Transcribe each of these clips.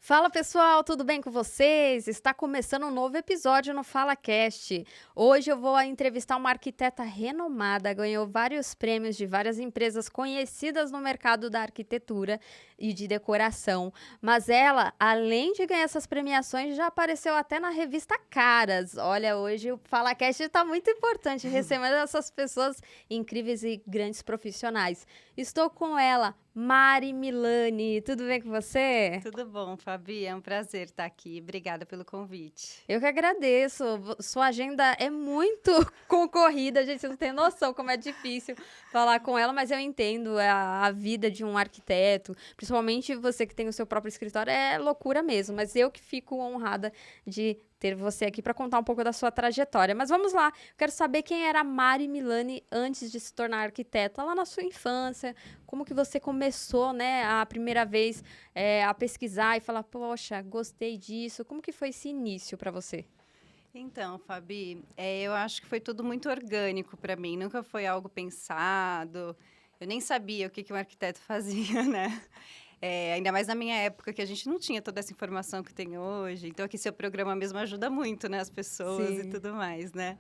Fala pessoal, tudo bem com vocês? Está começando um novo episódio no FalaCast. Hoje eu vou entrevistar uma arquiteta renomada, ganhou vários prêmios de várias empresas conhecidas no mercado da arquitetura e de decoração. Mas ela, além de ganhar essas premiações, já apareceu até na revista Caras. Olha, hoje o FalaCast está muito importante, recebendo essas pessoas incríveis e grandes profissionais. Estou com ela, Mari Milani. Tudo bem com você? Tudo bom, Fabi? É um prazer estar aqui. Obrigada pelo convite. Eu que agradeço. Sua agenda é muito concorrida, gente. Você não tem noção como é difícil falar com ela, mas eu entendo a vida de um arquiteto, principalmente você que tem o seu próprio escritório, é loucura mesmo. Mas eu que fico honrada de ter você aqui para contar um pouco da sua trajetória. Mas vamos lá, eu quero saber quem era a Mari Milani antes de se tornar arquiteta, lá na sua infância, como que você começou, né, a primeira vez a pesquisar e falar, poxa, gostei disso. Como que foi esse início para você? Então, Fabi, eu acho que foi tudo muito orgânico para mim. Nunca foi algo pensado. Eu nem sabia o que um arquiteto fazia, né? Ainda mais na minha época, que a gente não tinha toda essa informação que tem hoje. Então, aqui seu programa mesmo ajuda muito, né? As pessoas Sim. e tudo mais, né?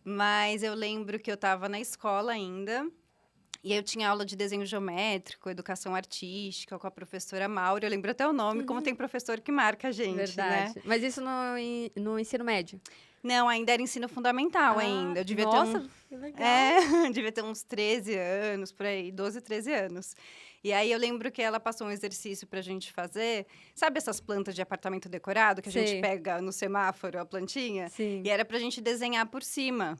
Mas eu lembro que eu estava na escola ainda. E aí eu tinha aula de desenho geométrico, educação artística, com a professora Maura. Eu lembro até o nome, como tem professor que marca a gente, né? Verdade. Mas isso no ensino médio? Não, ainda era ensino fundamental ainda. Eu devia nossa, ter que legal. devia ter uns 13 anos, por aí, 12, 13 anos. E aí eu lembro que ela passou um exercício pra gente fazer. Sabe essas plantas de apartamento decorado que a Sei. gente pega no semáforo, a plantinha? Sim. E era pra gente desenhar por cima.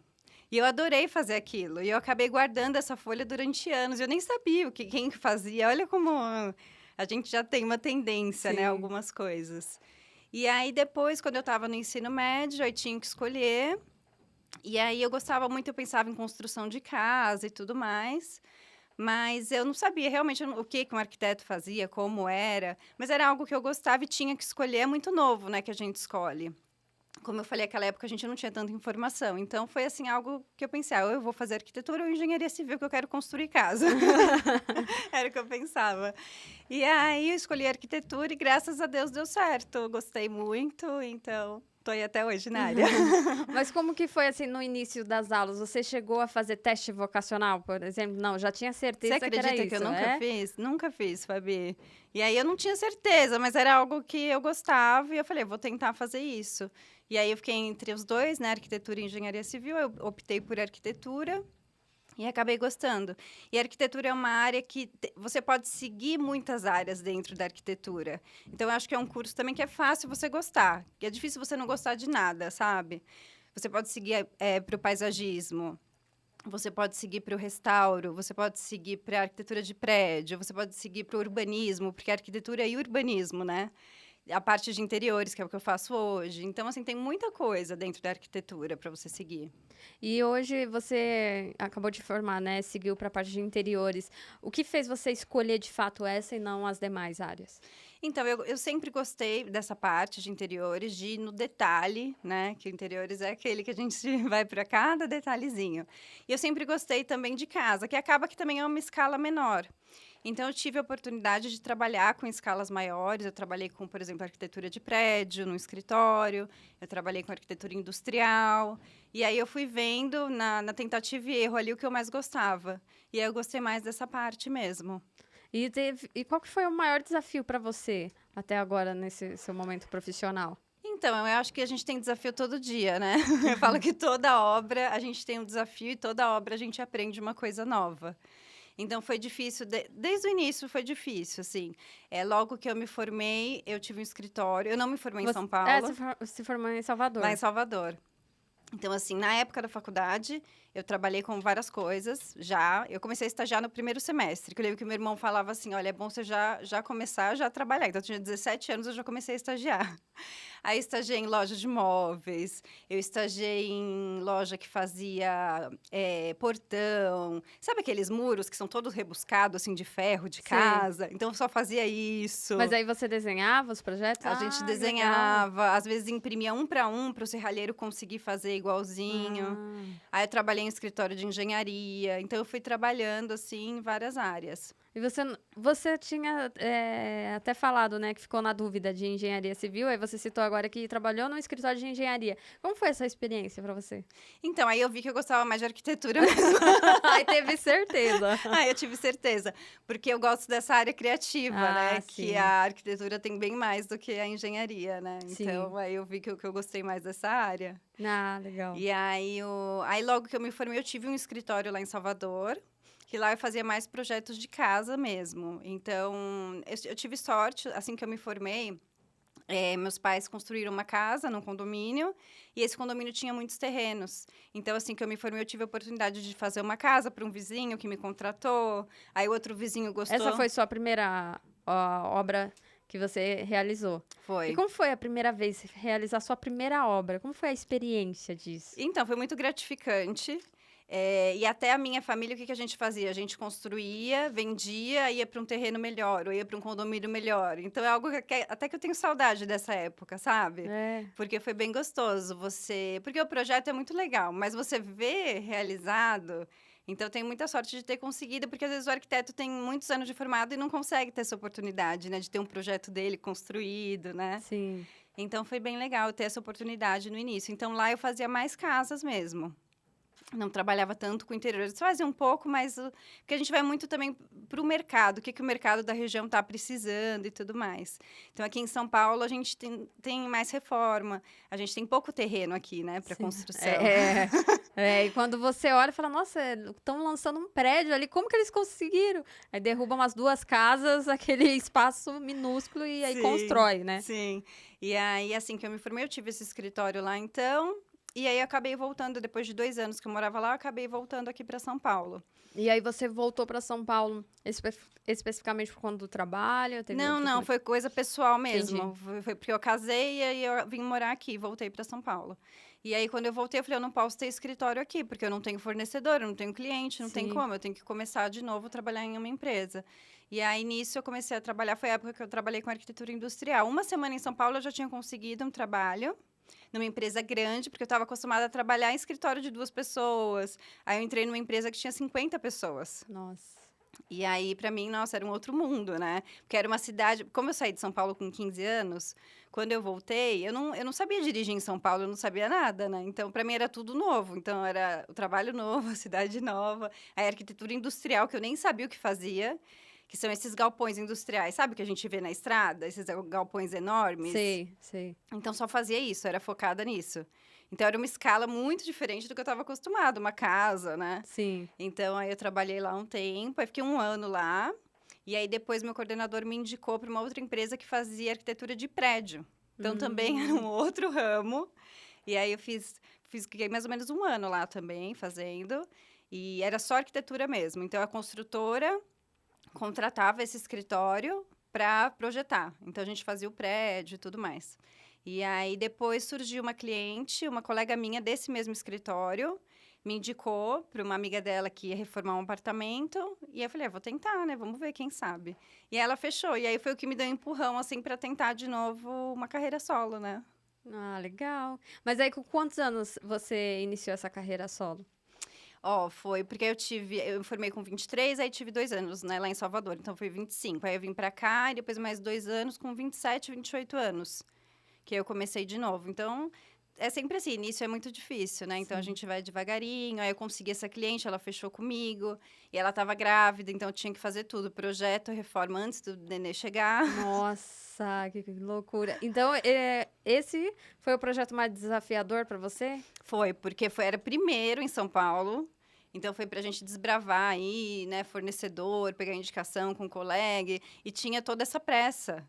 E eu adorei fazer aquilo. E eu acabei guardando essa folha durante anos. Eu nem sabia quem que fazia. Olha como a gente já tem uma tendência, Sim. né? Algumas coisas. E aí, depois, quando eu estava no ensino médio, eu tinha que escolher. E aí, eu gostava muito, eu pensava em construção de casa e tudo mais. Mas eu não sabia realmente o que um arquiteto fazia, como era. Mas era algo que eu gostava e tinha que escolher. É muito novo, né, que a gente escolhe. Como eu falei, naquela época a gente não tinha tanta informação. Então, foi assim, algo que eu pensei, ou eu vou fazer arquitetura ou engenharia civil, que eu quero construir casa. Era o que eu pensava. E aí, eu escolhi arquitetura e, graças a Deus, deu certo. Eu gostei muito, então, tô aí até hoje na área. Mas como que foi, assim, no início das aulas? Você chegou a fazer teste vocacional, por exemplo? Não, já tinha Você certeza que era acredita isso, que eu nunca é? fiz? Nunca fiz, Fabi. E aí, eu não tinha certeza, mas era algo que eu gostava. E eu falei, vou tentar fazer isso. E aí, eu fiquei entre os dois, né? Arquitetura e engenharia civil. Eu optei por arquitetura. E acabei gostando. E a arquitetura é uma área que você pode seguir muitas áreas dentro da arquitetura. Então, eu acho que é um curso também que é fácil você gostar. Que é difícil você não gostar de nada, sabe? Você pode seguir para o paisagismo. Você pode seguir para o restauro. Você pode seguir para a arquitetura de prédio. Você pode seguir para o urbanismo. Porque a arquitetura e urbanismo, né? A parte de interiores, que é o que eu faço hoje. Então, assim, tem muita coisa dentro da arquitetura para você seguir. E hoje você acabou de formar, né? Seguiu para a parte de interiores. O que fez você escolher de fato essa e não as demais áreas? Então, eu sempre gostei dessa parte de interiores, de ir no detalhe, né? Que interiores é aquele que a gente vai para cada detalhezinho. E eu sempre gostei também de casa, que acaba que também é uma escala menor. Então, eu tive a oportunidade de trabalhar com escalas maiores. Eu trabalhei com, por exemplo, arquitetura de prédio, no escritório. Eu trabalhei com arquitetura industrial. E aí, eu fui vendo, na tentativa e erro ali, o que eu mais gostava. E aí, eu gostei mais dessa parte mesmo. E qual que foi o maior desafio para você até agora, nesse seu momento profissional? Então, eu acho que a gente tem desafio todo dia, né? Eu falo que toda obra a gente tem um desafio e toda obra a gente aprende uma coisa nova. Então, foi difícil, desde o início foi difícil, assim. Logo que eu me formei, eu tive um escritório. Eu não me formei em São Paulo, Você se formou em Salvador. lá em Salvador. Então, assim, na época da faculdade, eu trabalhei com várias coisas já. Eu comecei a estagiar no primeiro semestre, que eu lembro que meu irmão falava assim, olha, é bom você já começar a trabalhar. Então, eu tinha 17 anos, eu já comecei a estagiar. Aí, estagiei em loja de móveis, eu estagiei em loja que fazia portão. Sabe aqueles muros que são todos rebuscados, assim, de ferro, de Sei. casa? Então, eu só fazia isso. Mas aí você desenhava os projetos? A gente legal. desenhava, às vezes imprimia um para o serralheiro conseguir fazer igualzinho. Aí eu trabalhei em escritório de engenharia, então eu fui trabalhando assim em várias áreas. E você tinha até falado, né, que ficou na dúvida de engenharia civil, aí você citou agora que trabalhou num escritório de engenharia. Como foi essa experiência para você? Então, aí eu vi que eu gostava mais de arquitetura mesmo. Aí teve certeza. Aí eu tive certeza, porque eu gosto dessa área criativa, né? Que Sim. a arquitetura tem bem mais do que a engenharia, né? Sim. Então, aí eu vi que eu gostei mais dessa área. Legal. E aí logo que eu me formei, eu tive um escritório lá em Salvador, que lá eu fazia mais projetos de casa mesmo. Então, eu tive sorte, assim que eu me formei, meus pais construíram uma casa num condomínio, e esse condomínio tinha muitos terrenos. Então, assim que eu me formei, eu tive a oportunidade de fazer uma casa para um vizinho que me contratou, aí outro vizinho gostou. Essa foi sua primeira obra que você realizou? Foi. E como foi a primeira vez realizar sua primeira obra? Como foi a experiência disso? Então, foi muito gratificante. E até a minha família, o que a gente fazia? A gente construía, vendia, ia para um terreno melhor, ou ia para um condomínio melhor. Então, é algo até que eu tenho saudade dessa época, sabe? Porque foi bem gostoso porque o projeto é muito legal, mas você vê realizado. Então, eu tenho muita sorte de ter conseguido, porque às vezes o arquiteto tem muitos anos de formado e não consegue ter essa oportunidade, né? De ter um projeto dele construído, né? Sim. Então, foi bem legal ter essa oportunidade no início. Então, lá eu fazia mais casas mesmo. Não trabalhava tanto com interiores, fazia um pouco, mas porque a gente vai muito também para o mercado, o que o mercado da região está precisando e tudo mais. Então, aqui em São Paulo, a gente tem mais reforma, a gente tem pouco terreno aqui, né, para construção. E quando você olha e fala, nossa, estão lançando um prédio ali, como que eles conseguiram? Aí derrubam umas 2 casas, aquele espaço minúsculo, e aí constrói, né? Sim, e aí, assim que eu me formei, eu tive esse escritório lá, então... E aí, eu acabei voltando, depois de 2 anos que eu morava lá, eu acabei voltando aqui para São Paulo. E aí, você voltou para São Paulo especificamente por conta do trabalho? Não, foi coisa pessoal mesmo. Entendi. Foi porque eu casei e aí eu vim morar aqui, voltei para São Paulo. E aí, quando eu voltei, eu falei, eu não posso ter escritório aqui, porque eu não tenho fornecedor, eu não tenho cliente, não tem como. Eu tenho que começar de novo a trabalhar em uma empresa. E aí, nisso, eu comecei a trabalhar, foi a época que eu trabalhei com arquitetura industrial. Uma semana em São Paulo, eu já tinha conseguido um trabalho numa empresa grande, porque eu estava acostumada a trabalhar em escritório de 2 pessoas. Aí eu entrei numa empresa que tinha 50 pessoas. Nossa. E aí, para mim, nossa, era um outro mundo, né? Porque era uma cidade... Como eu saí de São Paulo com 15 anos, quando eu voltei, eu não sabia dirigir em São Paulo, eu não sabia nada, né? Então, para mim, era tudo novo. Então, era o trabalho novo, a cidade nova, a arquitetura industrial, que eu nem sabia o que fazia, que são esses galpões industriais, sabe o que a gente vê na estrada? Esses galpões enormes. Sei. Então, só fazia isso, era focada nisso. Então, era uma escala muito diferente do que eu estava acostumada, uma casa, né? Sim. Então, aí eu trabalhei lá um tempo, aí fiquei 1 ano lá. E aí, depois, meu coordenador me indicou para uma outra empresa que fazia arquitetura de prédio. Então, também era um outro ramo. E aí, eu fiquei mais ou menos 1 ano lá também, fazendo. E era só arquitetura mesmo. Então, a construtora contratava esse escritório para projetar. Então, a gente fazia o prédio e tudo mais. E aí, depois surgiu uma cliente, uma colega minha desse mesmo escritório, me indicou para uma amiga dela que ia reformar um apartamento. E eu falei, vou tentar, né? Vamos ver, quem sabe. E ela fechou. E aí, foi o que me deu um empurrão, assim, para tentar de novo uma carreira solo, né? Legal. Mas aí, com quantos anos você iniciou essa carreira solo? Foi porque eu me formei com 23, aí tive 2 anos, né, lá em Salvador, então foi 25. Aí eu vim pra cá e depois mais 2 anos com 27, 28 anos, que eu comecei de novo. Então, é sempre assim, início é muito difícil, né? Então, a gente vai devagarinho, aí eu consegui essa cliente, ela fechou comigo, e ela estava grávida, então eu tinha que fazer tudo, projeto, reforma, antes do nenê chegar. Nossa, que loucura. Então, esse foi o projeto mais desafiador para você? Foi, porque era primeiro em São Paulo. Então, foi pra gente desbravar aí, né, fornecedor, pegar indicação com colega, e tinha toda essa pressa.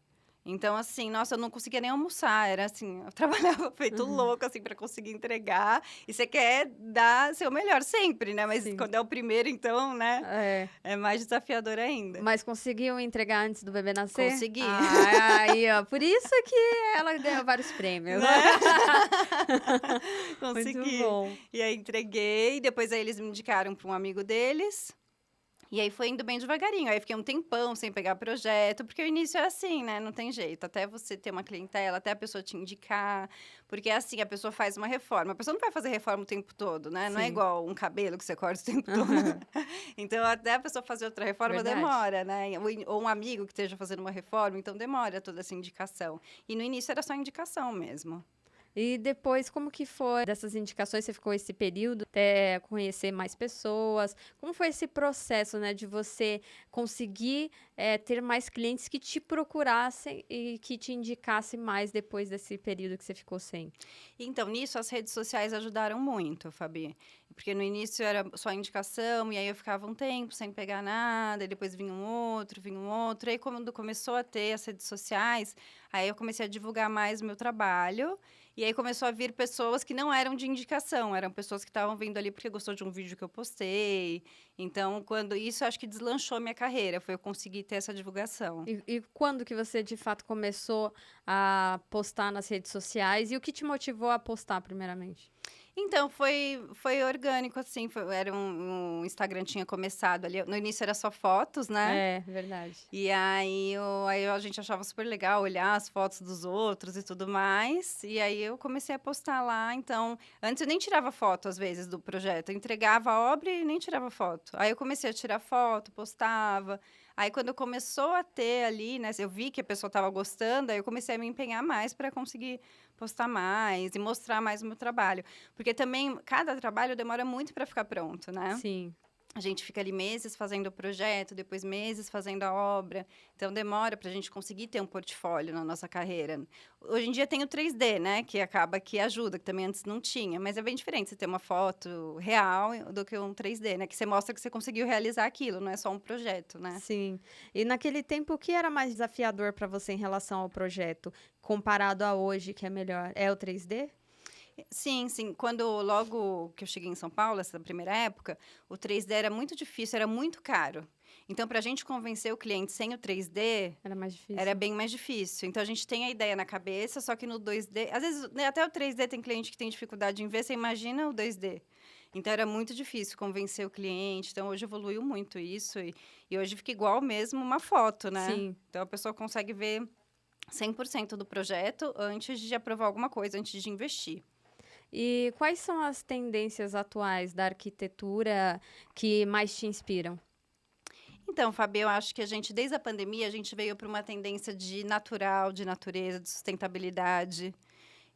Então, assim, nossa, eu não conseguia nem almoçar, era assim, eu trabalhava feito louco, assim, para conseguir entregar, e você quer dar seu melhor sempre, né? Mas quando é o primeiro, então, né, é mais desafiador ainda. Mas conseguiu entregar antes do bebê nascer? Consegui. Aí, ó, por isso que ela ganhou vários prêmios. Né? Consegui. Muito bom. E aí, entreguei, depois aí eles me indicaram para um amigo deles, E aí foi indo bem devagarinho. Aí fiquei um tempão sem pegar projeto, porque o início é assim, né? Não tem jeito. Até você ter uma clientela, até a pessoa te indicar. Porque é assim, a pessoa faz uma reforma. A pessoa não vai fazer reforma o tempo todo, né? Não é Sim. igual um cabelo que você corta o tempo todo. Então, até a pessoa fazer outra reforma Verdade. demora, né? Ou um amigo que esteja fazendo uma reforma, então demora toda essa indicação. E no início era só indicação mesmo. E depois, como que foi dessas indicações? Você ficou esse período até conhecer mais pessoas? Como foi esse processo, né, de você conseguir ter mais clientes que te procurassem e que te indicassem mais depois desse período que você ficou sem? Então, nisso, as redes sociais ajudaram muito, Fabi. Porque no início era só indicação, e aí eu ficava um tempo sem pegar nada, e depois vinha um outro, vinha um outro. E aí, quando começou a ter as redes sociais, aí eu comecei a divulgar mais o meu trabalho. E aí começou a vir pessoas que não eram de indicação, eram pessoas que estavam vindo ali porque gostou de um vídeo que eu postei. Então, quando isso, acho que deslanchou minha carreira, foi eu conseguir ter essa divulgação. E quando que você, de fato, começou a postar nas redes sociais? E o que te motivou a postar, primeiramente? Então, foi orgânico, assim, era o Instagram tinha começado ali, no início era só fotos, né? É, verdade. E aí a gente achava super legal olhar as fotos dos outros e tudo mais. E aí eu comecei a postar lá. Então, antes eu nem tirava foto, às vezes, do projeto. Eu entregava a obra e nem tirava foto. Aí eu comecei a tirar foto, postava. Aí quando começou a ter ali, né? Eu vi que a pessoa estava gostando, aí eu comecei a me empenhar mais para conseguir postar mais e mostrar mais o meu trabalho. Porque também cada trabalho demora muito para ficar pronto, né? Sim. A gente fica ali meses fazendo o projeto, depois meses fazendo a obra. Então, demora para a gente conseguir ter um portfólio na nossa carreira. Hoje em dia tem o 3D, né? Que acaba que ajuda, que também antes não tinha. Mas é bem diferente você ter uma foto real do que um 3D, né? Que você mostra que você conseguiu realizar aquilo, não é só um projeto, né? Sim. E naquele tempo, o que era mais desafiador para você em relação ao projeto, comparado a hoje, que é melhor? É o 3D? Sim, sim. Quando logo que eu cheguei em São Paulo, essa primeira época, o 3D era muito difícil, era muito caro. Então, para a gente convencer o cliente sem o 3D, Era mais difícil. era bem mais difícil. Então, a gente tem a ideia na cabeça, só que no 2D... Às vezes, né, até o 3D tem cliente que tem dificuldade em ver, você imagina o 2D. Então, era muito difícil convencer o cliente. Então, hoje evoluiu muito isso. E hoje fica igual mesmo uma foto, né? Sim. Então, a pessoa consegue ver 100% do projeto antes de aprovar alguma coisa, antes de investir. E quais são as tendências atuais da arquitetura que mais te inspiram? Então, Fabi, eu acho que a gente, desde a pandemia, a gente veio para uma tendência de natural, de natureza, de sustentabilidade.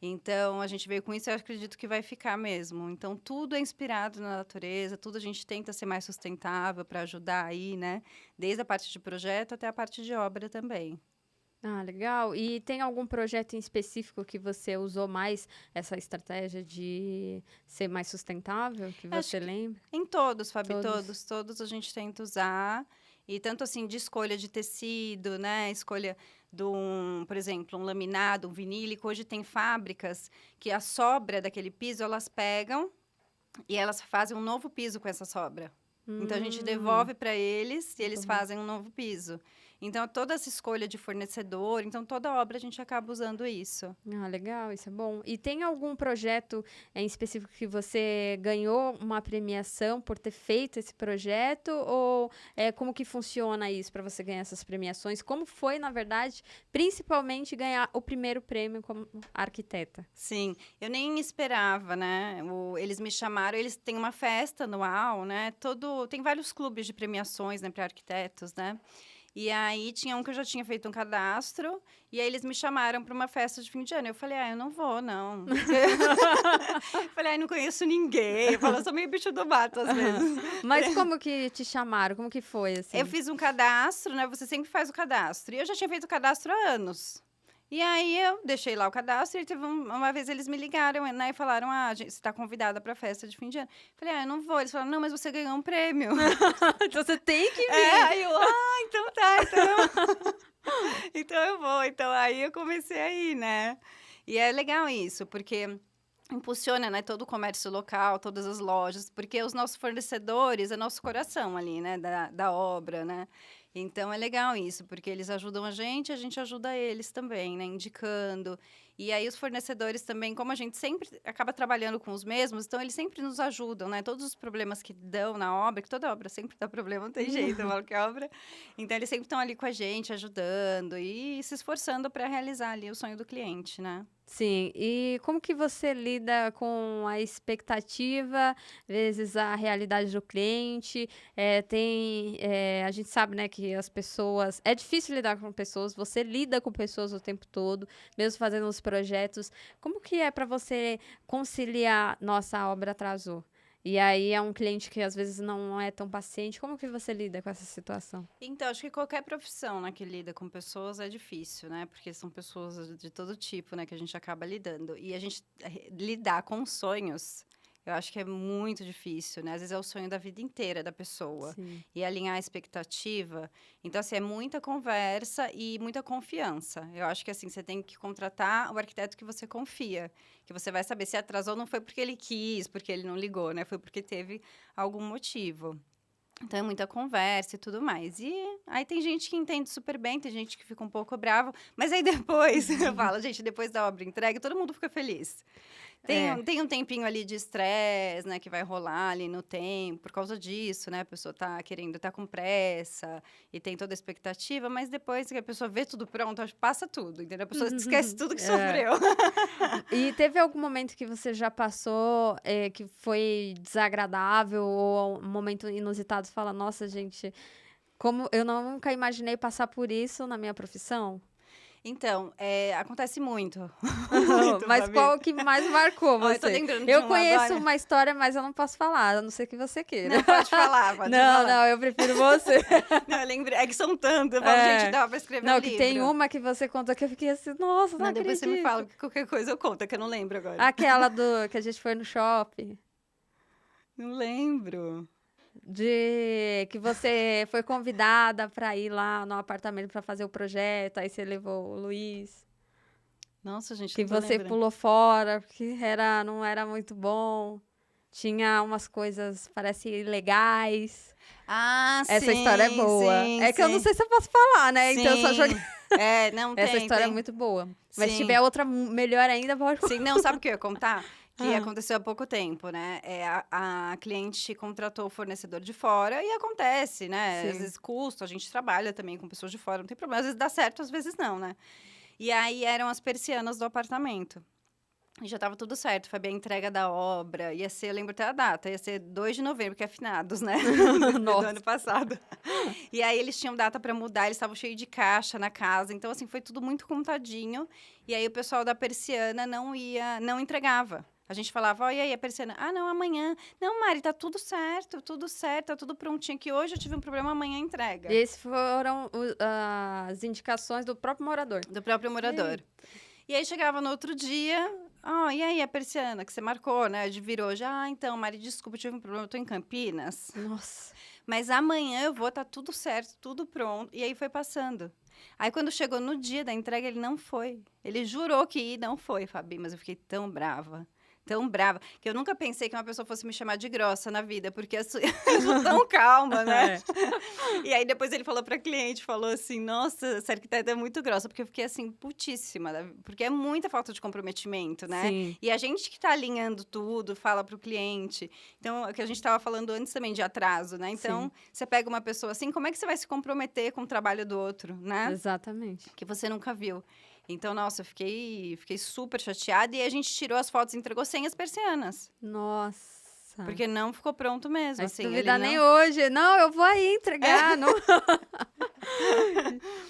Então, a gente veio com isso e eu acredito que vai ficar mesmo. Então, tudo é inspirado na natureza, tudo a gente tenta ser mais sustentável para ajudar aí, né? Desde a parte de projeto até a parte de obra também. Ah, legal. E tem algum projeto em específico que você usou mais essa estratégia de ser mais sustentável, que Acho você que lembra? em todos, Fabi, Todos. todos a gente tenta usar. E tanto assim, de escolha de tecido, né? Escolha de por exemplo, um laminado, um vinílico. Hoje tem fábricas que a sobra daquele piso, elas pegam e elas fazem um novo piso com essa sobra. Então, a gente devolve para eles e eles Muito bom. fazem um novo piso. Então, toda essa escolha de fornecedor, então, toda obra a gente acaba usando isso. Ah, legal, isso é bom. E tem algum projeto em específico que você ganhou uma premiação por ter feito esse projeto? Ou como que funciona isso para você ganhar essas premiações? Como foi, na verdade, principalmente ganhar o primeiro prêmio como arquiteta? Sim, eu nem esperava, né? Eles me chamaram, eles têm uma festa anual, né? Tem vários clubes de premiações, né, para arquitetos, né? E aí tinha um que eu já tinha feito um cadastro, e aí eles me chamaram para uma festa de fim de ano. Eu falei, eu não vou, não. Falei, não conheço ninguém. Eu falo, eu sou meio bicho do mato, às vezes. Mas como que te chamaram? Como que foi, assim? Eu fiz um cadastro, né? Você sempre faz o cadastro. E eu já tinha feito o cadastro há anos. E aí eu deixei lá o cadastro e teve uma vez eles me ligaram, né? E falaram, você está convidada para a festa de fim de ano. Falei, eu não vou. Eles falaram, não, mas você ganhou um prêmio. Então você tem que vir. Aí eu, então tá, então... então eu vou. Então aí eu comecei a ir, né? E é legal isso, porque impulsiona, né, todo o comércio local, todas as lojas, porque os nossos fornecedores é nosso coração ali, né, da obra, né? Então, é legal isso, porque eles ajudam a gente ajuda eles também, né, indicando. E aí os fornecedores também, como a gente sempre acaba trabalhando com os mesmos, então eles sempre nos ajudam, né? Todos os problemas que dão na obra, que toda obra sempre dá problema, não tem jeito, eu falo que é obra. Então eles sempre estão ali com a gente, ajudando e se esforçando para realizar ali o sonho do cliente, né? Sim, e como que você lida com a expectativa vezes a realidade do cliente? A gente sabe, né, que as pessoas... É difícil lidar com pessoas, você lida com pessoas o tempo todo, mesmo fazendo os projetos. Como que é para você conciliar, nossa, a obra atrasou? E aí é um cliente que às vezes não é tão paciente. Como que você lida com essa situação? Então, acho que qualquer profissão, né, que lida com pessoas é difícil, né? Porque são pessoas de todo tipo, né, que a gente acaba lidando. E a gente lidar com sonhos, eu acho que é muito difícil, né? Às vezes é o sonho da vida inteira da pessoa. Sim. E alinhar a expectativa. Então, assim, é muita conversa e muita confiança. Eu acho que, assim, você tem que contratar o arquiteto que você confia. Que você vai saber se atrasou não foi porque ele quis, porque ele não ligou, né? Foi porque teve algum motivo. Então, é muita conversa e tudo mais. E aí tem gente que entende super bem, tem gente que fica um pouco bravo. Mas aí depois, eu falo, gente, depois da obra entregue, todo mundo fica feliz. Tem um tempinho ali de estresse, né, que vai rolar ali no tempo, por causa disso, né? A pessoa tá querendo, tá com pressa e tem toda a expectativa, mas depois que a pessoa vê tudo pronto, acho que passa tudo, entendeu? A pessoa esquece tudo que sofreu. E teve algum momento que você já passou que foi desagradável ou um momento inusitado? Você fala, nossa, gente, como eu nunca imaginei passar por isso na minha profissão? Então, acontece muito. Muito, Mas Fabi. qual que mais marcou Ó, eu tô você? lembrando de Eu um conheço agora. uma história, mas eu não posso falar, a não ser que você queira. Não, pode falar, pode Não, falar. não, eu prefiro você. Não, eu lembrei. É que são tantas. Eu falo, É. gente, dá pra escrever Não, um que livro. tem uma que você contou que eu fiquei assim, nossa, não Não, depois você me acredito. fala, porque qualquer coisa eu conto, é que eu não lembro agora. Aquela que a gente foi no shopping. Não lembro. De que você foi convidada para ir lá no apartamento para fazer o projeto, aí você levou o Luiz, Nossa, gente, que não tô você lembrando. pulou fora, porque não era muito bom. Tinha umas coisas, parece, ilegais. Ah, sim, Essa história é boa. sim, É que eu não sim. sei se eu posso falar, né? Então eu só Sim. joguei. Não Essa tem, história é tem. muito boa. Mas se Sim. tiver outra melhor ainda, pode. Sim, não, sabe o que eu ia contar? Que Ah. aconteceu há pouco tempo, né? A cliente contratou o fornecedor de fora e acontece, né? Sim. Às vezes custo, a gente trabalha também com pessoas de fora, não tem problema. Às vezes dá certo, às vezes não, né? E aí eram as persianas do apartamento. E já estava tudo certo, foi bem a entrega da obra. Ia ser, eu lembro até a data, ia ser 2 de novembro, que é finados, né? Do Nossa. ano passado. E aí eles tinham data para mudar, eles estavam cheios de caixa na casa. Então, assim, foi tudo muito contadinho. E aí o pessoal da persiana não entregava. A gente falava, ó, e aí a persiana? Ah, não, amanhã. Não, Mari, tá tudo certo, tá tudo prontinho. Que hoje eu tive um problema, amanhã entrega. E esses foram as indicações do próprio morador. Do próprio morador. E aí chegava no outro dia, e aí a persiana que você marcou, né? Virou já, então, Mari, desculpa, eu tive um problema, eu tô em Campinas. Nossa. Mas amanhã eu vou, tá tudo certo, tudo pronto. E aí foi passando. Aí quando chegou no dia da entrega, ele não foi. Ele jurou que ia e não foi, Fabi, mas eu fiquei tão brava, que eu nunca pensei que uma pessoa fosse me chamar de grossa na vida, porque eu sou tão calma, né? E aí depois ele falou pra cliente, falou assim, nossa, essa arquiteta é muito grossa, porque eu fiquei assim, putíssima, porque é muita falta de comprometimento, né? Sim. E a gente que tá alinhando tudo, fala pro cliente. Então, é o que a gente tava falando antes também de atraso, né? Então, Sim. você pega uma pessoa assim, como é que você vai se comprometer com o trabalho do outro, né? Exatamente. Que você nunca viu. Então, nossa, eu fiquei super chateada. E a gente tirou as fotos e entregou sem as persianas. Nossa. Porque não ficou pronto mesmo. Aí Assim, se ele duvidar não... nem hoje. Não, eu vou aí entregar. Não...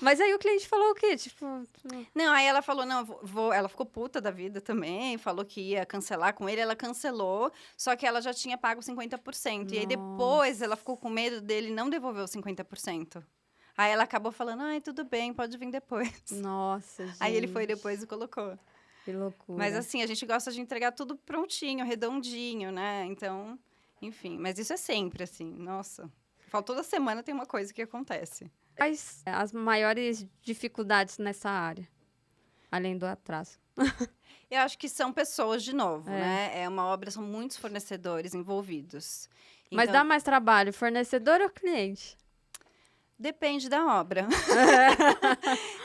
Mas aí o cliente falou o quê? Tipo... Não, aí ela falou, não, ela ficou puta da vida também, falou que ia cancelar com ele, ela cancelou, só que ela já tinha pago 50%. E aí depois ela ficou com medo dele não devolver os 50%. Aí ela acabou falando, ai, tudo bem, pode vir depois. Nossa, gente. Aí ele foi depois e colocou. Que loucura. Mas assim, a gente gosta de entregar tudo prontinho, redondinho, né? Então, enfim. Mas isso é sempre assim, nossa. Toda semana tem uma coisa que acontece. Quais as maiores dificuldades nessa área? Além do atraso. Eu acho que são pessoas, de novo, né? É uma obra, são muitos fornecedores envolvidos. Mas Então, dá mais trabalho, fornecedor ou cliente? Depende da obra.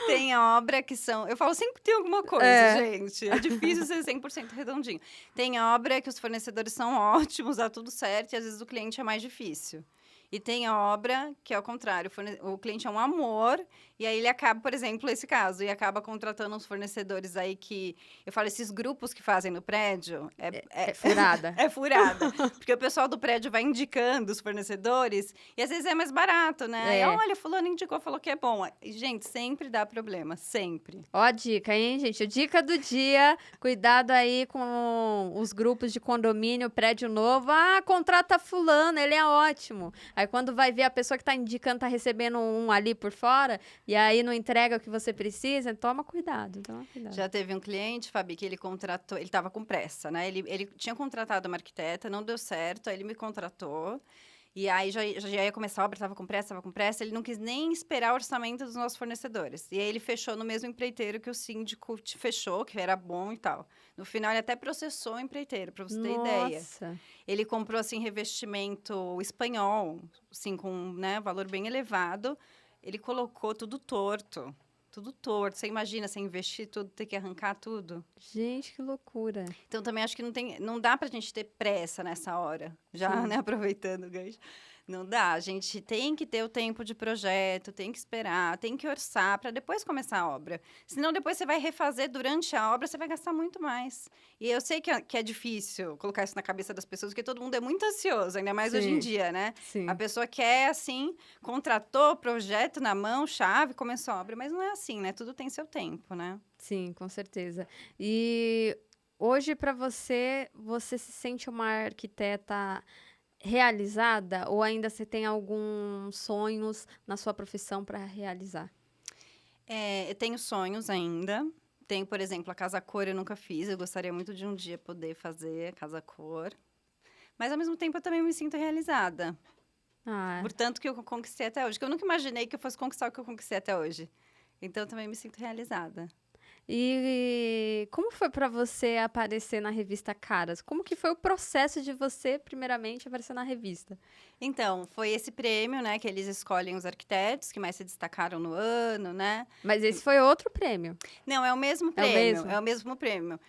Tem obra que são... Eu falo sempre que tem alguma coisa, gente. É difícil ser 100% redondinho. Tem obra que os fornecedores são ótimos, dá tudo certo, e às vezes o cliente é mais difícil. E tem obra que é o contrário, o cliente é um amor, e aí ele acaba, por exemplo, esse caso, e acaba contratando uns fornecedores aí que... Eu falo, esses grupos que fazem no prédio... É furada. É furada. Porque o pessoal do prédio vai indicando os fornecedores, e às vezes é mais barato, né? E, olha, fulano indicou, falou que é bom. E, gente, sempre dá problema, sempre. Ó a dica, hein, gente? A dica do dia, cuidado aí com os grupos de condomínio, prédio novo. Ah, contrata fulano, ele é ótimo. Aí quando vai ver a pessoa que tá indicando, tá recebendo um ali por fora, e aí não entrega o que você precisa, toma cuidado, toma cuidado. Já teve um cliente, Fabi, que ele contratou, ele tava com pressa, né? Ele tinha contratado uma arquiteta, não deu certo, aí ele me contratou. E aí já ia começar a obra, estava com pressa, ele não quis nem esperar o orçamento dos nossos fornecedores. E aí ele fechou no mesmo empreiteiro que o síndico fechou, que era bom e tal. No final, ele até processou o empreiteiro, para você ter ideia. Ele comprou, assim, revestimento espanhol, assim, com, né, valor bem elevado. Ele colocou tudo torto. Tudo torto. Você imagina, você investir tudo, ter que arrancar tudo? Gente, que loucura. Então, também acho que não dá pra gente ter pressa nessa hora. Já, né, aproveitando o gancho. Não dá. A gente tem que ter o tempo de projeto, tem que esperar, tem que orçar para depois começar a obra. Senão, depois você vai refazer durante a obra, você vai gastar muito mais. E eu sei que é difícil colocar isso na cabeça das pessoas, porque todo mundo é muito ansioso, ainda mais hoje em dia, né? Sim. A pessoa quer, assim, contratou, projeto na mão, chave, começou a obra. Mas não é assim, né? Tudo tem seu tempo, né? Sim, com certeza. E hoje, para você, você se sente uma arquiteta realizada ou ainda você tem alguns sonhos na sua profissão para realizar? Eu tenho sonhos ainda. Tenho, por exemplo, a Casa Cor eu nunca fiz. Eu gostaria muito de um dia poder fazer a Casa Cor. Mas, ao mesmo tempo, eu também me sinto realizada. Por tanto que eu conquistei até hoje. Que eu nunca imaginei que eu fosse conquistar o que eu conquistei até hoje. Então, eu também me sinto realizada. E como foi para você aparecer na revista Caras? Como que foi o processo de você, primeiramente, aparecer na revista? Então, foi esse prêmio, né, que eles escolhem os arquitetos que mais se destacaram no ano, né? Mas esse foi outro prêmio. Não, é o mesmo prêmio. É o mesmo prêmio.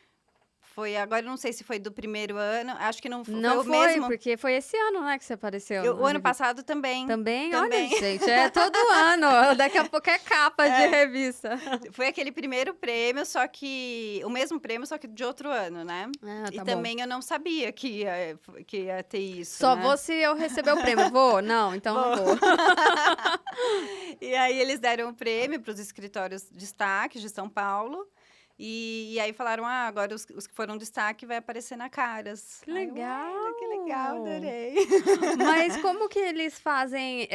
Foi, agora eu não sei se foi do primeiro ano, acho que não foi. Não foi o mesmo. Porque foi esse ano, né, que você apareceu. O ano passado também. Também? Olha, gente, é todo ano. Daqui a pouco é capa de revista. Foi aquele primeiro prêmio, só que... O mesmo prêmio, só que de outro ano, né? Tá também bom. eu não sabia que ia ter isso, Só né? vou se eu receber o prêmio. Vou? Não, então não vou. E aí, eles deram o prêmio para os escritórios destaques de São Paulo. E aí falaram, agora os que foram destaque vai aparecer na Caras. Que legal! Ai, que legal, adorei. Mas como que eles fazem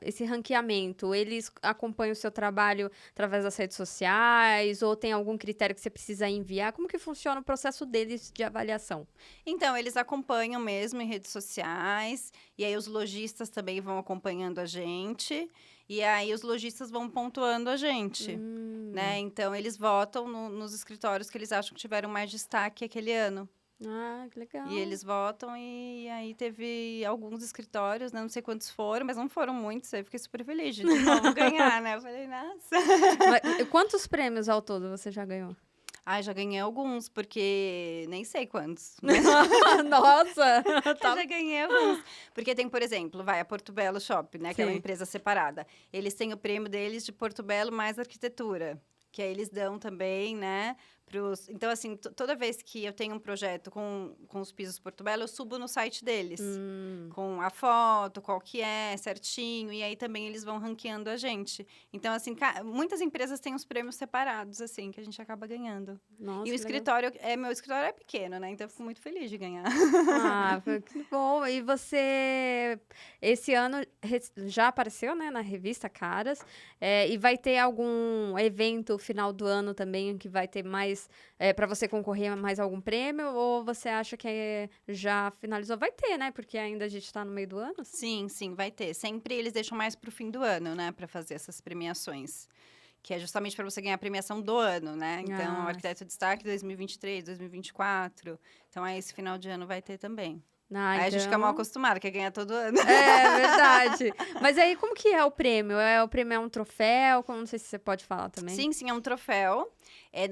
esse ranqueamento? Eles acompanham o seu trabalho através das redes sociais? Ou tem algum critério que você precisa enviar? Como que funciona o processo deles de avaliação? Então, eles acompanham mesmo em redes sociais. E aí, os lojistas também vão acompanhando a gente. E aí, os lojistas vão pontuando a gente, né? Então, eles votam nos escritórios que eles acham que tiveram mais destaque aquele ano. Ah, que legal. E eles votam e aí teve alguns escritórios, né? Não sei quantos foram, mas não foram muitos. Aí eu fiquei super feliz de novo ganhar, né? Eu falei, nossa. Mas quantos prêmios ao todo você já ganhou? Já ganhei alguns, porque nem sei quantos. Nossa! Eu já ganhei alguns. Porque tem, por exemplo, a Porto Belo Shop, né? Que é uma empresa separada. Eles têm o prêmio deles de Porto Belo mais arquitetura. Que aí eles dão também, né? Então, assim, toda vez que eu tenho um projeto com os pisos Porto Belo, eu subo no site deles. Com a foto, qual que é, certinho. E aí também eles vão ranqueando a gente. Então, assim, muitas empresas têm os prêmios separados, assim, que a gente acaba ganhando. Nossa, e o escritório, meu escritório é pequeno, né? Então, eu fico muito feliz de ganhar. Que bom. E você, esse ano, já apareceu, né, na revista Caras. E vai ter algum evento final do ano também que vai ter mais para você concorrer a mais algum prêmio? Ou você acha que já finalizou? Vai ter, né? Porque ainda a gente está no meio do ano. Sim, vai ter. Sempre eles deixam mais para o fim do ano, né? Para fazer essas premiações. Que é justamente para você ganhar a premiação do ano, né? Então, o Arquiteto Destaque 2023, 2024. Então, aí esse final de ano vai ter também. Ah, Aí a gente fica mal então... acostumado, quer ganhar todo ano. É verdade. Mas aí, como que é o prêmio? O prêmio é um troféu? Não sei se você pode falar também. Sim, é um troféu.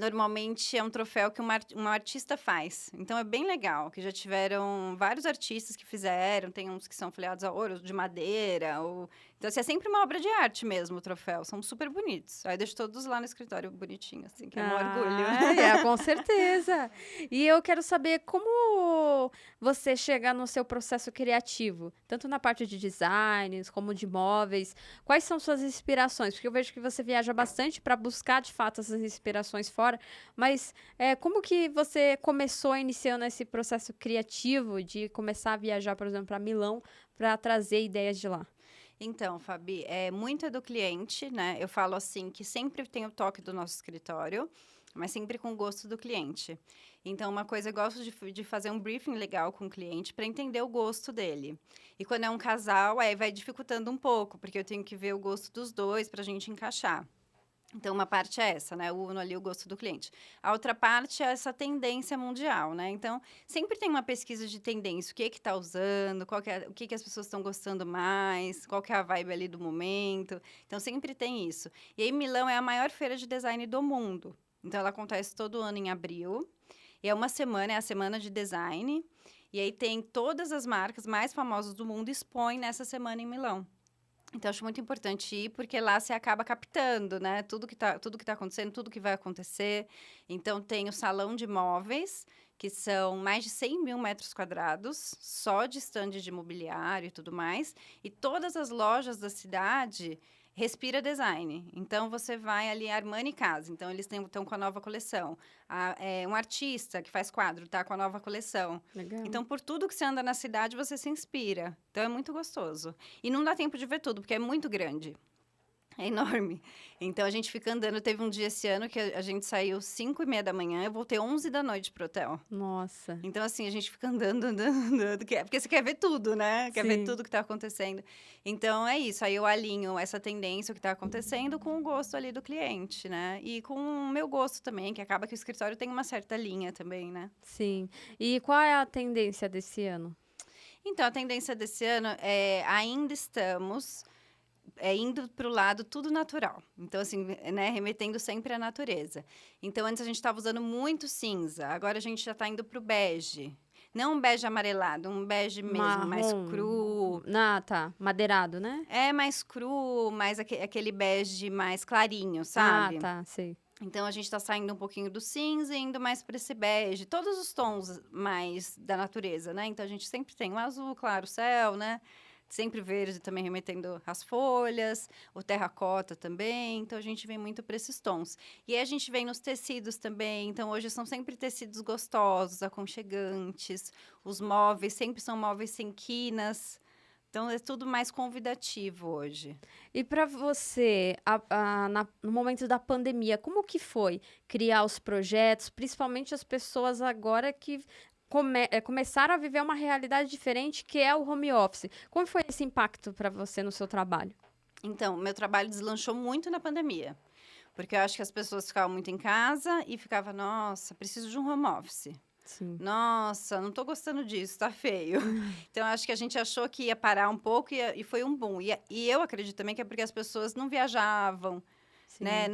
Normalmente é um troféu que uma artista faz. Então é bem legal, que já tiveram vários artistas que fizeram, tem uns que são folheados a ouro, de madeira. Então, assim, é sempre uma obra de arte mesmo o troféu. São super bonitos. Aí eu deixo todos lá no escritório bonitinho, assim, que é um orgulho. Com certeza. E eu quero saber como você chega no seu processo criativo, tanto na parte de designs como de móveis. Quais são suas inspirações? Porque eu vejo que você viaja bastante para buscar, de fato, essas inspirações fora. Mas como que você começou iniciando esse processo criativo de começar a viajar, por exemplo, para Milão, para trazer ideias de lá? Então, Fabi, muito é do cliente, né? Eu falo assim que sempre tem o toque do nosso escritório, mas sempre com o gosto do cliente. Então, uma coisa, eu gosto de fazer um briefing legal com o cliente para entender o gosto dele. E quando é um casal, aí vai dificultando um pouco, porque eu tenho que ver o gosto dos dois para a gente encaixar. Então, uma parte é essa, né? Uno ali o gosto do cliente. A outra parte é essa tendência mundial, né? Então, sempre tem uma pesquisa de tendência. O que está usando, o que as pessoas estão gostando mais, qual que é a vibe ali do momento. Então, sempre tem isso. E aí, Milão é a maior feira de design do mundo. Então, ela acontece todo ano em abril. E é uma semana, é a semana de design. E aí, tem todas as marcas mais famosas do mundo expõem nessa semana em Milão. Então, acho muito importante ir, porque lá você acaba captando, né? Tudo que tá acontecendo, tudo que vai acontecer. Então, tem o salão de móveis, que são mais de 100 mil metros quadrados, só de estande de mobiliário e tudo mais. E todas as lojas da cidade respira design. Então, você vai ali, Armani Casa. Então, eles estão com a nova coleção. Um artista que faz quadro tá com a nova coleção. Legal. Então, por tudo que você anda na cidade, você se inspira. Então, é muito gostoso. E não dá tempo de ver tudo, porque é muito grande. É enorme. Então, a gente fica andando. Teve um dia esse ano que a gente saiu 5:30 da manhã, eu voltei 11 da noite pro hotel. Nossa. Então, assim, a gente fica andando, porque você quer ver tudo, né? Quer ver tudo que tá acontecendo. Então, é isso. Aí eu alinho essa tendência, o que tá acontecendo, com o gosto ali do cliente, né? E com o meu gosto também, que acaba que o escritório tem uma certa linha também, né? Sim. E qual é a tendência desse ano? Então, a tendência desse ano ainda estamos indo para o lado tudo natural. Então, assim, né, remetendo sempre à natureza. Então, antes a gente estava usando muito cinza, agora a gente já está indo para o bege. Não um bege amarelado, um bege mesmo, mais Marrom. cru. Tá. Madeirado, né? É mais cru, mais aquele bege mais clarinho, Ah, sabe? tá, sei. Então, a gente está saindo um pouquinho do cinza e indo mais para esse bege. Todos os tons mais da natureza, né? Então, a gente sempre tem o azul, claro, o céu, né? Sempre verde também remetendo às folhas, o terracota também. Então, a gente vem muito para esses tons. E aí, a gente vem nos tecidos também. Então, hoje são sempre tecidos gostosos, aconchegantes. Os móveis sempre são móveis sem quinas. Então, é tudo mais convidativo hoje. E para você, no momento da pandemia, como que foi criar os projetos, principalmente as pessoas agora que começaram a viver uma realidade diferente, que é o home office? Como foi esse impacto para você no seu trabalho? Então, meu trabalho deslanchou muito na pandemia. Porque eu acho que as pessoas ficavam muito em casa e ficavam, nossa, preciso de um home office. Sim. Nossa, não tô gostando disso, tá feio. Então, acho que a gente achou que ia parar um pouco e foi um boom. E eu acredito também que é porque as pessoas não viajavam, Sim. né?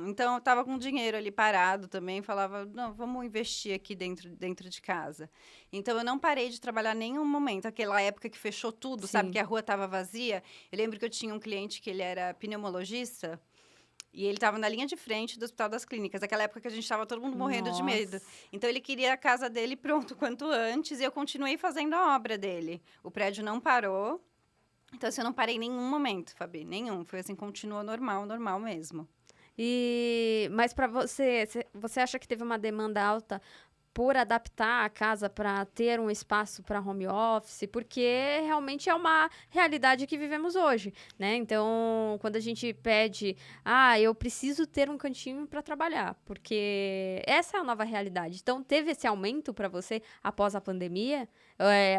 Então, eu tava com dinheiro ali parado também, falava, não, vamos investir aqui dentro de casa. Então, eu não parei de trabalhar nenhum momento. Aquela época que fechou tudo, sabe? Sim. Que a rua tava vazia. Eu lembro que eu tinha um cliente que ele era pneumologista. E ele estava na linha de frente do Hospital das Clínicas, aquela época que a gente estava todo mundo morrendo de medo. Nossa. Então, ele queria a casa dele pronto quanto antes, e eu continuei fazendo a obra dele. O prédio não parou. Então, assim, eu não parei em nenhum momento, Fabi, nenhum. Foi assim, continuou normal mesmo. Mas para você acha que teve uma demanda alta por adaptar a casa para ter um espaço para home office, porque realmente é uma realidade que vivemos hoje, né? Então, quando a gente pede, eu preciso ter um cantinho para trabalhar, porque essa é a nova realidade. Então, teve esse aumento para você após a pandemia?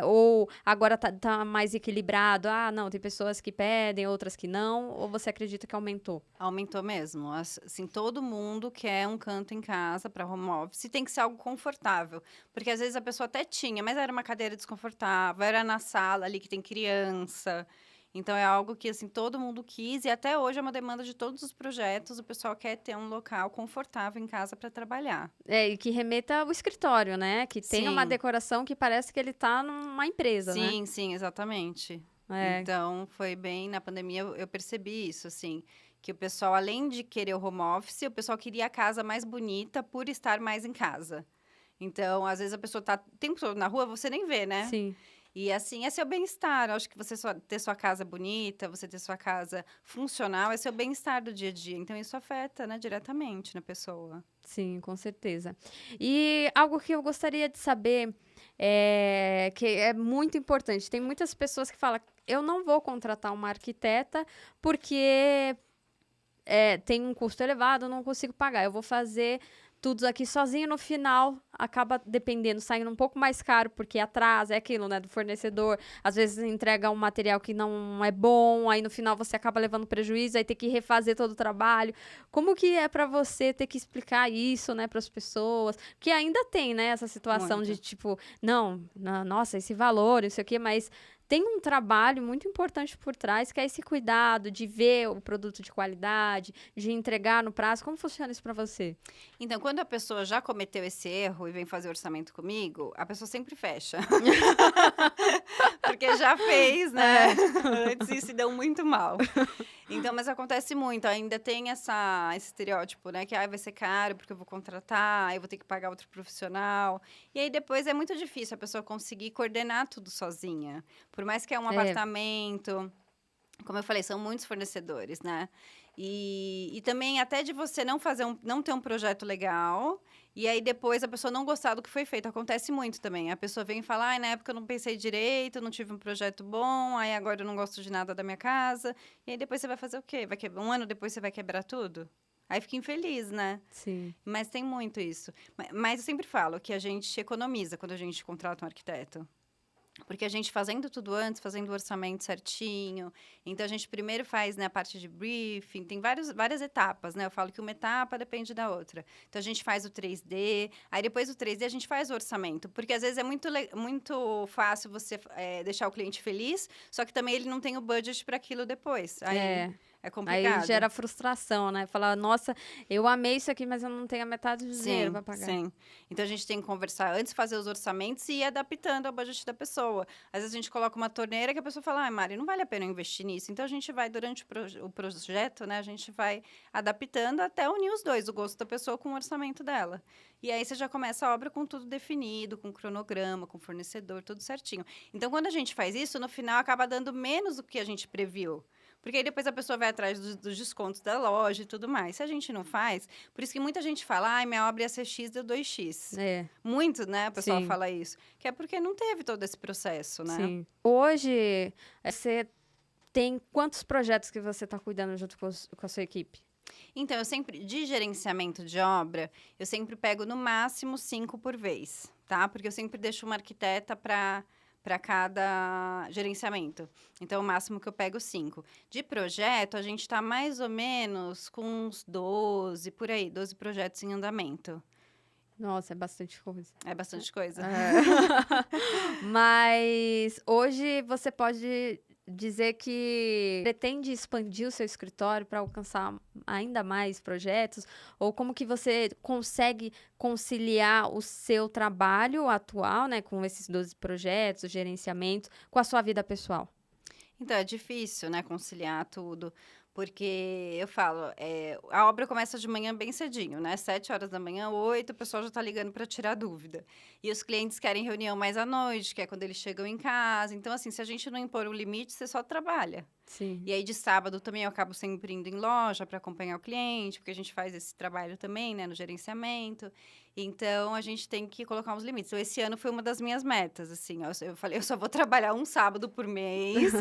Ou agora tá mais equilibrado? Não, tem pessoas que pedem, outras que não, ou você acredita que aumentou? Aumentou mesmo. Assim, todo mundo quer um canto em casa para home office, tem que ser algo confortável. confortável. Porque às vezes a pessoa até tinha, mas era uma cadeira desconfortável, era na sala ali que tem criança. Então é algo que assim todo mundo quis e até hoje é uma demanda de todos os projetos. O pessoal quer ter um local confortável em casa para trabalhar. E que remeta ao escritório, né? Que tenha uma Sim. decoração que parece que ele tá numa empresa, né? Sim, exatamente. É. Então, foi bem, na pandemia eu percebi isso, assim, que o pessoal, além de querer o home office, o pessoal queria a casa mais bonita por estar mais em casa. Então, às vezes a pessoa tá o tempo todo na rua, você nem vê, né? Sim. E assim, é seu bem-estar. Eu acho que você ter sua casa bonita, você ter sua casa funcional, é seu bem-estar do dia a dia. Então, isso afeta, né, diretamente na pessoa. Sim, com certeza. E algo que eu gostaria de saber, que é muito importante. Tem muitas pessoas que falam, eu não vou contratar uma arquiteta porque tem um custo elevado, eu não consigo pagar. Eu vou fazer tudo aqui sozinho, no final acaba dependendo, saindo um pouco mais caro, porque atrasa, é aquilo, né, do fornecedor. Às vezes entrega um material que não é bom, aí no final você acaba levando prejuízo, aí tem que refazer todo o trabalho. Como que é para você ter que explicar isso, né, para as pessoas? Que ainda tem, né, essa situação Muito. de tipo, nossa, esse valor, isso aqui, mas tem um trabalho muito importante por trás, que é esse cuidado de ver o produto de qualidade, de entregar no prazo. Como funciona isso para você? Então, quando a pessoa já cometeu esse erro e vem fazer orçamento comigo, a pessoa sempre fecha. Porque já fez, né? Antes e se deu muito mal. Então, mas acontece muito. Ainda tem esse estereótipo, né? Que vai ser caro porque eu vou contratar, eu vou ter que pagar outro profissional. E aí depois é muito difícil a pessoa conseguir coordenar tudo sozinha. Por mais que é um apartamento, como eu falei, são muitos fornecedores, né? E também até de você não ter um projeto legal, e aí depois a pessoa não gostar do que foi feito. Acontece muito também. A pessoa vem e fala, na época eu não pensei direito, não tive um projeto bom, aí agora eu não gosto de nada da minha casa. E aí depois você vai fazer o quê? Um ano depois você vai quebrar tudo? Aí fica infeliz, né? Sim. Mas tem muito isso. Mas eu sempre falo que a gente economiza quando a gente contrata um arquiteto. Porque a gente fazendo tudo antes, fazendo o orçamento certinho. Então, a gente primeiro faz, né, a parte de briefing. Tem várias etapas, né? Eu falo que uma etapa depende da outra. Então, a gente faz o 3D. Aí, depois do 3D, a gente faz o orçamento. Porque, às vezes, é muito fácil você deixar o cliente feliz. Só que também ele não tem o budget para aquilo depois. Aí é complicado. Aí gera frustração, né? Falar, nossa, eu amei isso aqui, mas eu não tenho a metade do dinheiro para pagar. Sim. Então, a gente tem que conversar antes, fazer os orçamentos e ir adaptando ao budget da pessoa. Às vezes, a gente coloca uma torneira que a pessoa fala, Mari, não vale a pena investir nisso. Então, a gente vai, durante o projeto, né? A gente vai adaptando até unir os dois, o gosto da pessoa com o orçamento dela. E aí, você já começa a obra com tudo definido, com cronograma, com fornecedor, tudo certinho. Então, quando a gente faz isso, no final, acaba dando menos do que a gente previu. Porque aí depois a pessoa vai atrás dos descontos da loja e tudo mais. Se a gente não faz, por isso que muita gente fala, minha obra ia ser X, deu 2X. Muito, né? O pessoal fala isso. Que é porque não teve todo esse processo, né? Sim. Hoje, você tem quantos projetos que você está cuidando junto com a sua equipe? Então, de gerenciamento de obra, eu sempre pego no máximo 5 por vez, tá? Porque eu sempre deixo uma arquiteta para cada gerenciamento. Então, o máximo que eu pego 5. De projeto, a gente está mais ou menos com uns 12, por aí, 12 projetos em andamento. Nossa, é bastante coisa. É bastante coisa. Mas hoje você pode dizer que pretende expandir o seu escritório para alcançar ainda mais projetos? Ou como que você consegue conciliar o seu trabalho atual, né, com esses 12 projetos, o gerenciamento, com a sua vida pessoal? Então, é difícil, né, conciliar tudo. Porque eu falo, a obra começa de manhã bem cedinho, né? 7 horas da manhã, 8, o pessoal já está ligando para tirar dúvida. E os clientes querem reunião mais à noite, que é quando eles chegam em casa. Então, assim, se a gente não impor um limite, você só trabalha. Sim. E aí, de sábado, também eu acabo sempre indo em loja para acompanhar o cliente, porque a gente faz esse trabalho também, né, no gerenciamento. Então, a gente tem que colocar uns limites. Então, esse ano foi uma das minhas metas, assim. Eu falei, eu só vou trabalhar um sábado por mês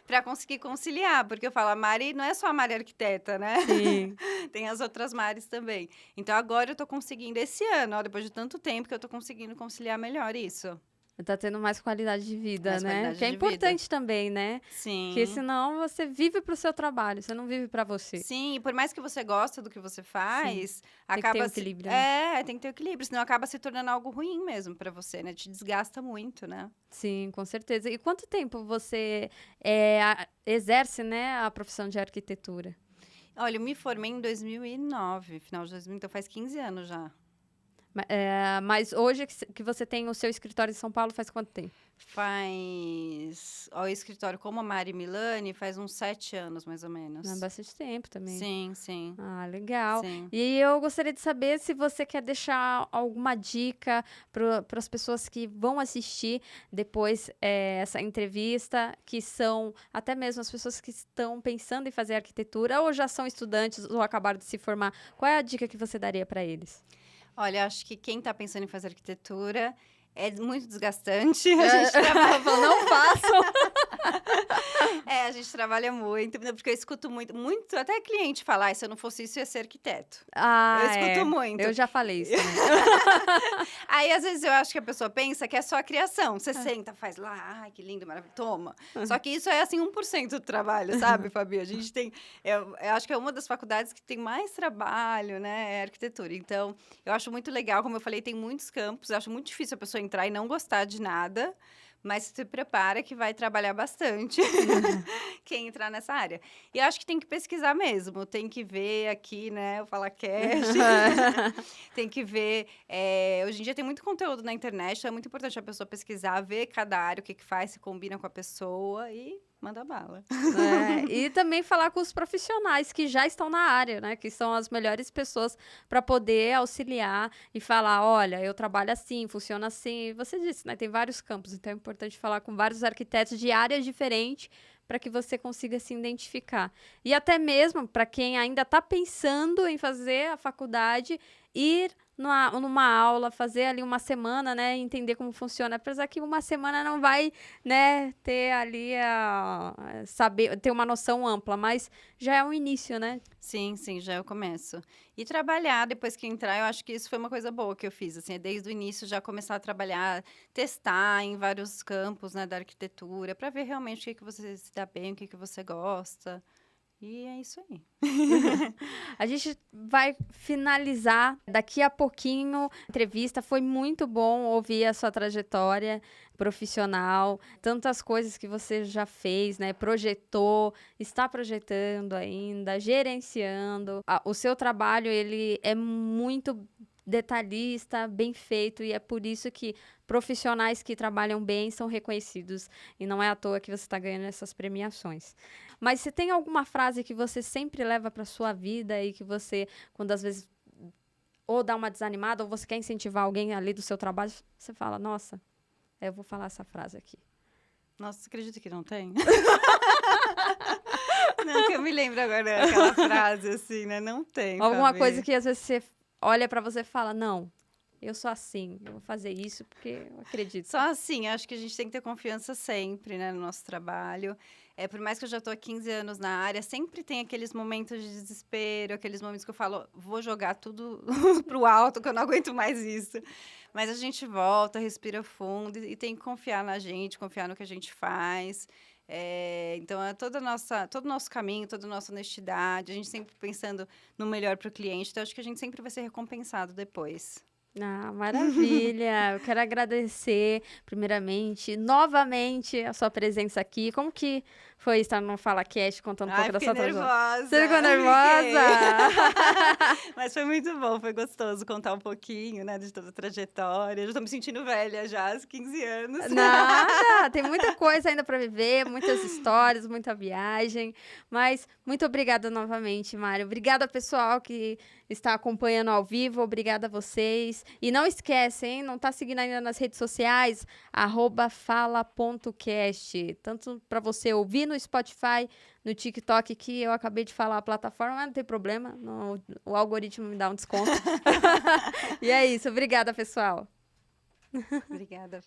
para conseguir conciliar. Porque eu falo, a Mari não é só a Mari arquiteta, né? Sim. Tem as outras Maris também. Então, agora eu tô conseguindo, esse ano, ó, depois de tanto tempo, que eu tô conseguindo conciliar melhor isso. Tá tendo mais qualidade de vida, Mais né? qualidade Que é de importante também, né? Sim. Porque senão você vive pro seu trabalho, você não vive pra você. Sim, e por mais que você goste do que você faz, Tem que ter um acaba equilíbrio, né? tem que ter equilíbrio, senão acaba se tornando algo ruim mesmo pra você, né? Te desgasta muito, né? Sim, com certeza. E quanto tempo você exerce, né, a profissão de arquitetura? Olha, eu me formei em 2009, final de 2000, então faz 15 anos já. Mas hoje que você tem o seu escritório em São Paulo, faz quanto tempo? O escritório como a Mari Milani faz uns 7 anos, mais ou menos. Há bastante tempo também. Sim, sim. Ah, legal. Sim. E eu gostaria de saber se você quer deixar alguma dica para as pessoas que vão assistir depois essa entrevista, que são até mesmo as pessoas que estão pensando em fazer arquitetura ou já são estudantes ou acabaram de se formar. Qual é a dica que você daria para eles? Olha, acho que quem está pensando em fazer arquitetura é muito desgastante. A gente trabalha... Não façam! A gente trabalha muito, porque eu escuto muito, até cliente falar, se eu não fosse isso, eu ia ser arquiteto. Eu escuto muito. Eu já falei isso também. Aí, às vezes, eu acho que a pessoa pensa que é só a criação. Você senta, faz lá, ai, que lindo, maravilhoso, toma. Só que isso é, assim, 1% do trabalho, sabe, Fabi? A gente tem... Eu acho que é uma das faculdades que tem mais trabalho, né, é arquitetura. Então, eu acho muito legal, como eu falei, tem muitos campos. Eu acho muito difícil a pessoa entrar e não gostar de nada. Mas se prepara que vai trabalhar bastante quem entrar nessa área. E eu acho que tem que pesquisar mesmo. Tem que ver aqui, né, o FalaCast. Tem que ver... hoje em dia tem muito conteúdo na internet. Então é muito importante a pessoa pesquisar, ver cada área, o que faz, se combina com a pessoa e... manda bala. E também falar com os profissionais que já estão na área, né? Que são as melhores pessoas para poder auxiliar e falar, olha, eu trabalho assim, funciona assim. Você disse, né? Tem vários campos, então é importante falar com vários arquitetos de áreas diferentes para que você consiga se identificar. E até mesmo para quem ainda está pensando em fazer a faculdade, ir numa aula, fazer ali uma semana, né, entender como funciona, apesar que uma semana não vai, né, ter ali saber, ter uma noção ampla, mas já é um início, né? Sim, sim, já é o começo. E trabalhar, depois que entrar, eu acho que isso foi uma coisa boa que eu fiz, assim, desde o início já começar a trabalhar, testar em vários campos, né, da arquitetura, para ver realmente o que você se dá bem, o que você gosta. E é isso aí. A gente vai finalizar daqui a pouquinho a entrevista. Foi muito bom ouvir a sua trajetória profissional, tantas coisas que você já fez, né? Projetou, está projetando ainda, gerenciando. O seu trabalho, ele é muito detalhista, bem feito, e é por isso que profissionais que trabalham bem são reconhecidos, e não é à toa que você está ganhando essas premiações. Mas se tem alguma frase que você sempre leva para sua vida e que você, quando às vezes ou dá uma desanimada ou você quer incentivar alguém ali do seu trabalho, você fala, nossa, eu vou falar essa frase aqui. Nossa, você acredita que não tem? Não, que eu me lembro agora aquela frase assim, né? Não tem, alguma Fabi. Coisa que às vezes você olha para você e fala, não, eu sou assim, eu vou fazer isso porque eu acredito. Só assim, acho que a gente tem que ter confiança sempre, né, no nosso trabalho. Por mais que eu já estou há 15 anos na área, sempre tem aqueles momentos de desespero, aqueles momentos que eu falo, vou jogar tudo pro alto, que eu não aguento mais isso. Mas a gente volta, respira fundo e tem que confiar na gente, confiar no que a gente faz. Então, é todo o nosso caminho, toda a nossa honestidade, a gente sempre pensando no melhor para o cliente. Então, acho que a gente sempre vai ser recompensado depois. Ah, maravilha! Eu quero agradecer, primeiramente, novamente, a sua presença aqui. Como que foi estar no FalaCast contando um pouco da sua trajetória? Você ficou nervosa? Mas foi muito bom, foi gostoso contar um pouquinho, né, de toda a trajetória. Eu já estou me sentindo velha já, aos 15 anos. Nada, tem muita coisa ainda para viver, muitas histórias, muita viagem. Mas muito obrigada novamente, Mário. Obrigada, pessoal, que está acompanhando ao vivo. Obrigada a vocês. E não esquece, hein? Não está seguindo ainda nas redes sociais? @fala.cast. Tanto para você ouvir no Spotify, no TikTok, que eu acabei de falar a plataforma, mas não tem problema. O algoritmo me dá um desconto. E é isso. Obrigada, pessoal. Obrigada.